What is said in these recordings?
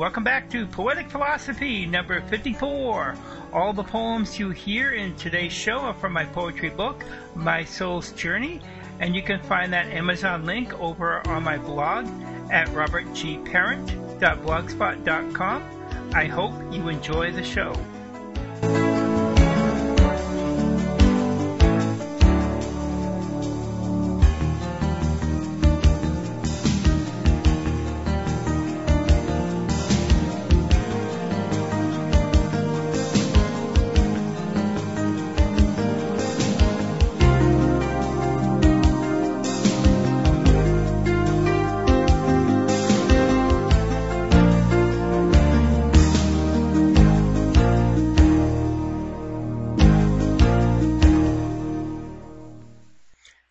welcome back to Poetic Philosophy number 54. All the poems you hear in today's show are from my poetry book, My Soul's Journey, and you can find that Amazon link over on my blog at robertgparent.blogspot.com. I hope you enjoy the show.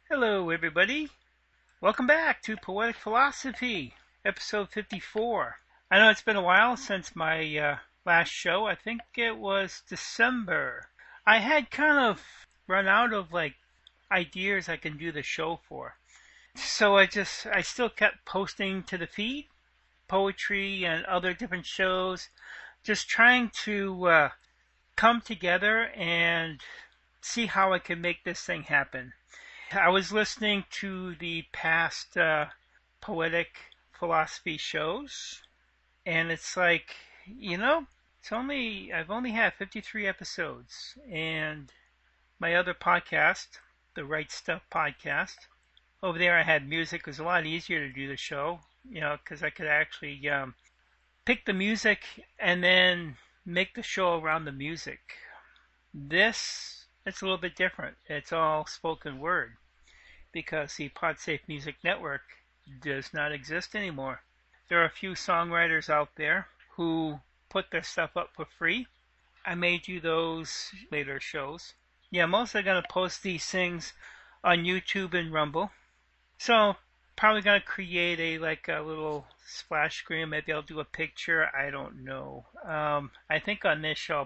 Hello everybody, welcome back to Poetic Philosophy, episode 54. I know it's been a while since my last show. I think it was December. I had kind of run out of ideas I can do the show for. So I still kept posting to the feed, poetry and other different shows, just trying to come together and see how I can make this thing happen. I was listening to the past Poetic Philosophy shows, and it's I've only had 53 episodes, and my other podcast, the Right Stuff podcast, over there I had music. It was a lot easier to do the show, because I could actually pick the music and then make the show around the music. It's a little bit different. It's all spoken word, because the PodSafe Music Network does not exist anymore. There are a few songwriters out there who put their stuff up for free. I may do those later shows. Yeah, mostly going to post these things on YouTube and Rumble. So, probably going to create a little splash screen. Maybe I'll do a picture. I don't know. I think on this show,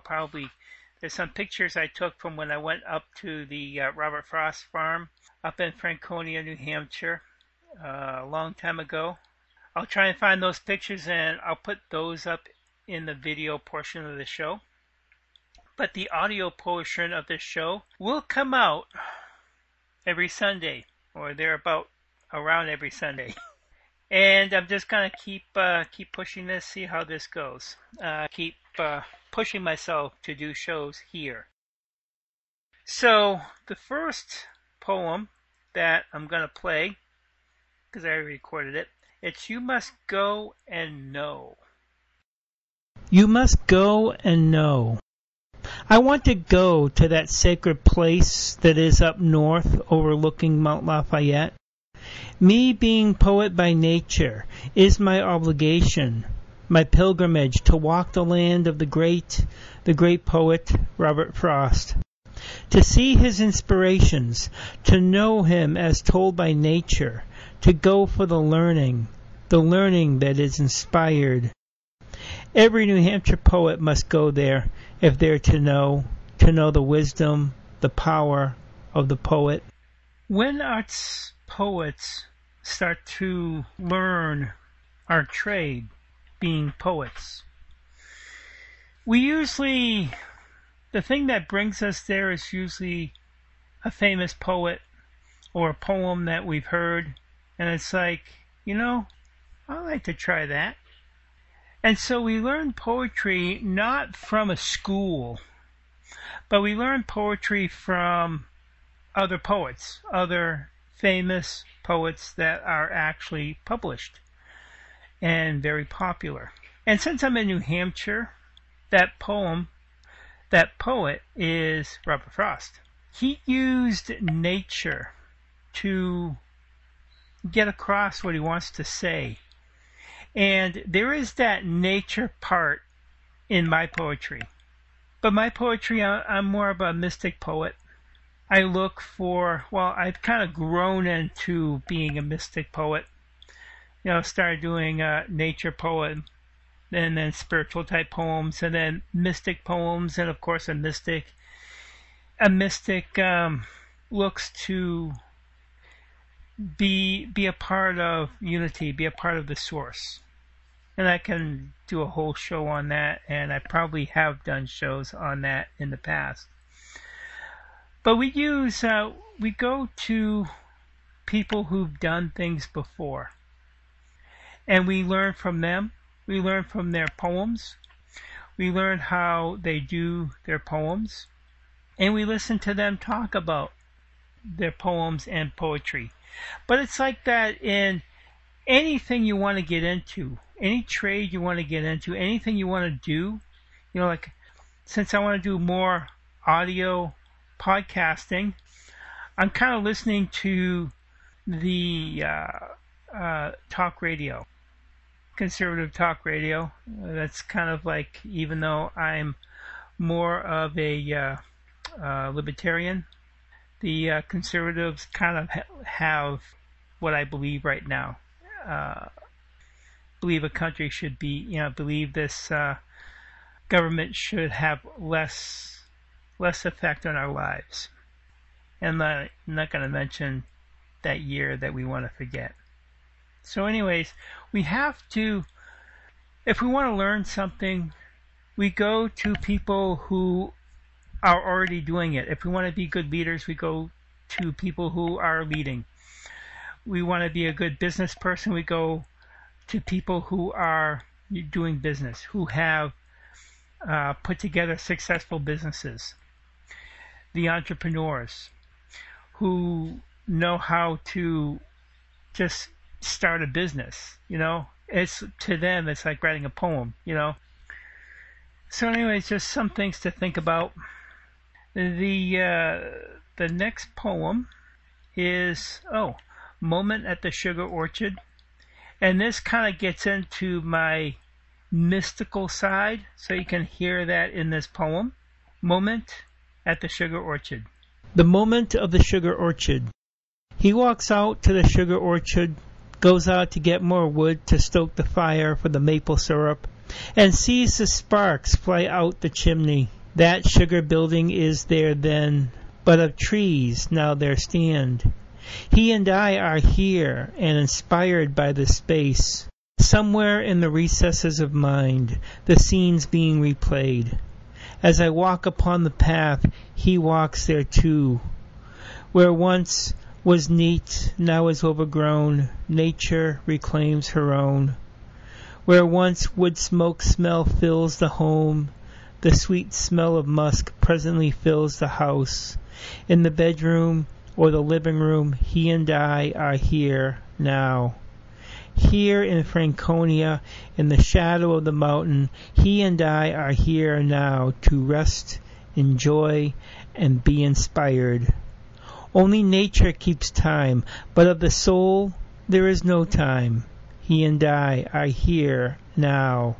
there's some pictures I took from when I went up to the Robert Frost farm up in Franconia, New Hampshire, a long time ago. I'll try and find those pictures and I'll put those up in the video portion of the show. But the audio portion of the show will come out every Sunday, or around every Sunday. And I'm just gonna keep pushing this, see how this goes. Keep pushing myself to do shows here. So the first poem that I'm going to play, because I already recorded it, it's You Must Go and Know. You must go and know. I want to go to that sacred place that is up north overlooking Mount Lafayette. Me being poet by nature is my obligation, my pilgrimage to walk the land of the great poet Robert Frost. To see his inspirations, to know him as told by nature, to go for the learning that is inspired. Every New Hampshire poet must go there if they're to know the wisdom, the power of the poet. When us poets start to learn our trade, being poets, the thing that brings us there is usually a famous poet or a poem that we've heard, and it's I'd like to try that. And so we learn poetry not from a school, but we learn poetry from other poets, other famous poets that are actually published and very popular. And since I'm in New Hampshire, that poet is Robert Frost. He used nature to get across what he wants to say. And there is that nature part in my poetry. But my poetry, I'm more of a mystic poet. I've kind of grown into being a mystic poet. Started doing nature poem, and then spiritual type poems, and then mystic poems, and of course a mystic looks to be a part of unity, be a part of the source. And I can do a whole show on that, and I probably have done shows on that in the past. But we go to people who've done things before, and we learn from them. We learn from their poems. We learn how they do their poems, and we listen to them talk about their poems and poetry. But it's like that in anything you want to get into, any trade you want to get into, anything you want to do. Like since I want to do more audio podcasting, I'm kind of listening to the talk radio, conservative talk radio. That's kind of like, even though I'm more of a libertarian, the conservatives kind of have what I believe right now. Believe a country should be, believe this government should have less effect on our lives. And I'm not going to mention that year that we want to forget. So anyways, we have to, if we want to learn something, we go to people who are already doing it. If we want to be good leaders, we go to people who are leading. We want to be a good business person, we go to people who are doing business, who have put together successful businesses. The entrepreneurs who know how to just start a business, It's, to them, it's like writing a poem, So anyways, just some things to think about. The next poem is, Moment at the Sugar Orchard. And this kind of gets into my mystical side, so you can hear that in this poem. Moment at the Sugar Orchard. The moment of the sugar orchard. He walks out to the sugar orchard, goes out to get more wood to stoke the fire for the maple syrup, and sees the sparks fly out the chimney. That sugar building is there then, but of trees now there stand. He and I are here and inspired by the space. Somewhere in the recesses of mind, the scene's being replayed. As I walk upon the path, he walks there too. Where once was neat, now is overgrown, nature reclaims her own. Where once wood smoke smell fills the home, the sweet smell of musk presently fills the house. In the bedroom or the living room, he and I are here now. Here in Franconia, in the shadow of the mountain, he and I are here now to rest, enjoy, and be inspired. Only nature keeps time, but of the soul there is no time. He and I are here now,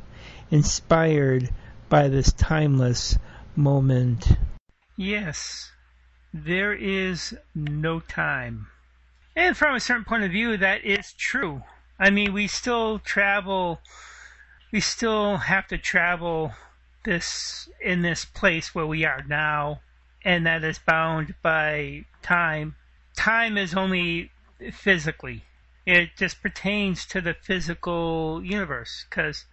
inspired by this timeless moment. Yes, there is no time. And from a certain point of view, that is true. I mean, we still have to travel in this place where we are now, and that is bound by time. Time is only physically. It just pertains to the physical universe, because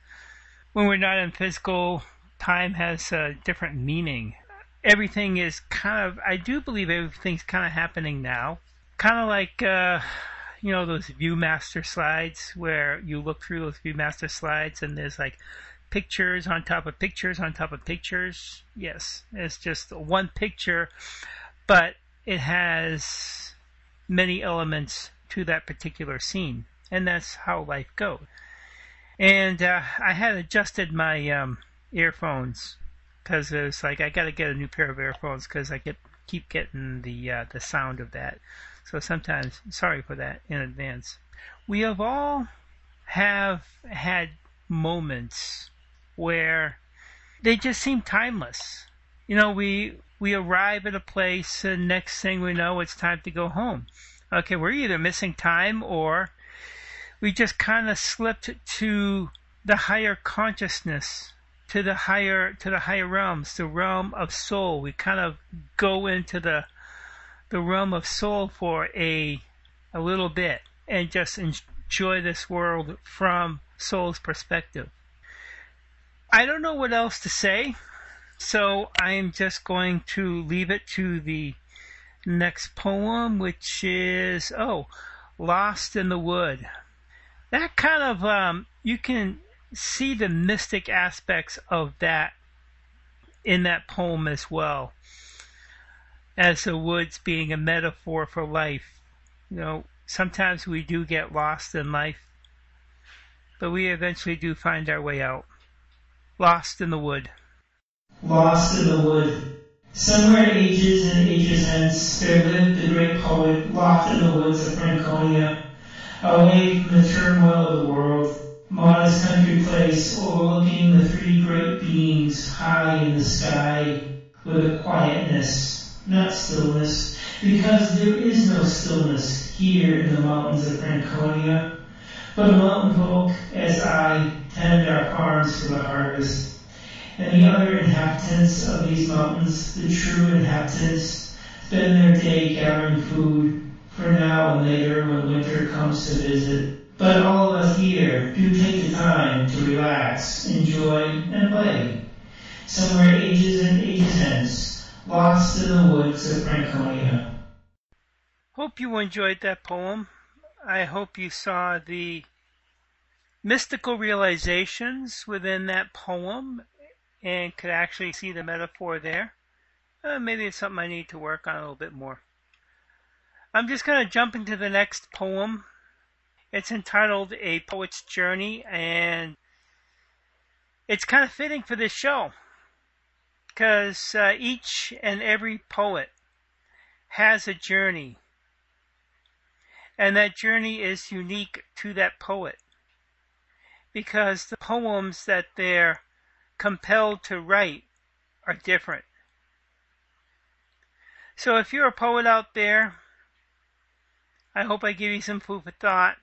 when we're not in physical, time has a different meaning. Everything is I do believe everything's kind of happening now. Kind of like, those Viewmaster slides where you look through those Viewmaster slides and there's like pictures on top of pictures on top of pictures. Yes, it's just one picture, but it has many elements to that particular scene. And that's how life goes. And I had adjusted my earphones because it was like I got to get a new pair of earphones because I keep getting the sound of that. So sometimes, sorry for that in advance. We have all had moments where they just seem timeless. We arrive at a place and next thing we know, it's time to go home. Okay, we're either missing time or we just kind of slipped to the higher consciousness, to the higher realms, the realm of soul. We kind of go into the realm of soul for a little bit and just enjoy this world from soul's perspective. I don't know what else to say, so I am just going to leave it to the next poem, which is, Lost in the Wood. That kind of, you can see the mystic aspects of that in that poem as well, as the woods being a metaphor for life. Sometimes we do get lost in life, but we eventually do find our way out. Lost in the Wood. Lost in the wood. Somewhere ages and ages hence, there lived the great poet, lost in the woods of Franconia, away from the turmoil of the world, modest country place overlooking the three great beings high in the sky, with a quietness, not stillness, because there is no stillness here in the mountains of Franconia, but mountain folk, as I, tend our farms for the harvest. And the other inhabitants of these mountains, the true inhabitants, spend their day gathering food for now and later when winter comes to visit. But all of us here do take the time to relax, enjoy, and play. Somewhere ages and ages hence, lost in the woods of Franconia. Hope you enjoyed that poem. I hope you saw the mystical realizations within that poem and could actually see the metaphor there. Maybe it's something I need to work on a little bit more. I'm just going to jump into the next poem. It's entitled A Poet's Journey, and it's kind of fitting for this show because each and every poet has a journey, and that journey is unique to that poet because the poems that they're compelled to write are different. So if you're a poet out there, I hope I give you some food for thought.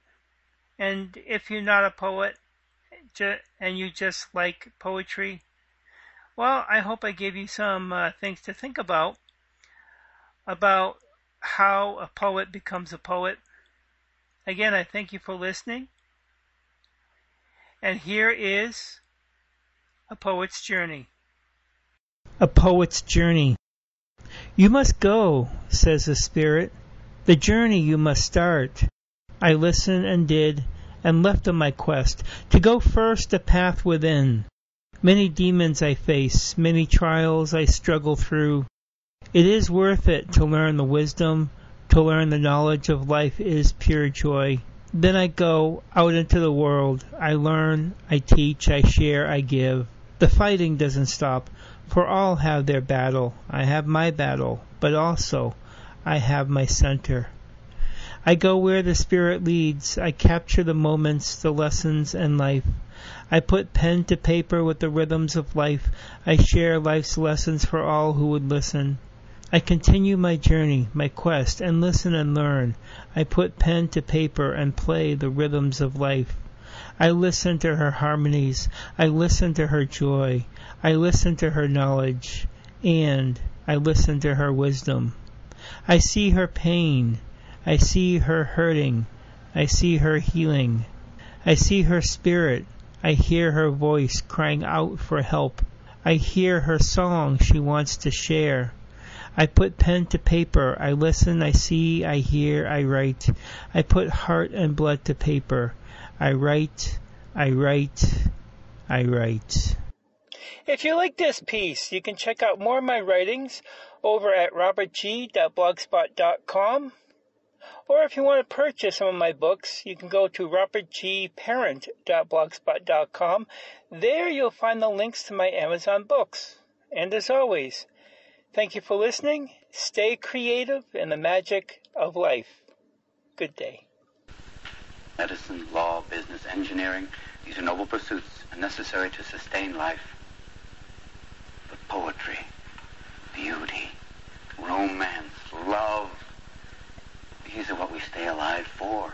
And if you're not a poet and you just like poetry, well, I hope I give you some things to think about how a poet becomes a poet. Again, I thank you for listening. And here is A Poet's Journey. A Poet's Journey. You must go, says the Spirit. The journey you must start. I listened and did, and left on my quest, to go first a path within. Many demons I face, many trials I struggle through. It is worth it to learn the wisdom, to learn the knowledge of life is pure joy. Then I go out into the world. I learn, I teach, I share, I give. The fighting doesn't stop, for all have their battle. I have my battle, but also I have my center. I go where the Spirit leads. I capture the moments, the lessons, and life. I put pen to paper with the rhythms of life. I share life's lessons for all who would listen. I continue my journey, my quest, and listen and learn. I put pen to paper and play the rhythms of life. I listen to her harmonies. I listen to her joy. I listen to her knowledge. And I listen to her wisdom. I see her pain. I see her hurting. I see her healing. I see her spirit. I hear her voice crying out for help. I hear her song she wants to share. I put pen to paper. I listen, I see, I hear, I write. I put heart and blood to paper. I write, I write, I write. If you like this piece, you can check out more of my writings over at robertg.blogspot.com. Or if you want to purchase some of my books, you can go to robertgparent.blogspot.com. There you'll find the links to my Amazon books. And as always, thank you for listening. Stay creative in the magic of life. Good day. Medicine, law, business, engineering, these are noble pursuits and necessary to sustain life. But poetry, beauty, romance, love, these are what we stay alive for.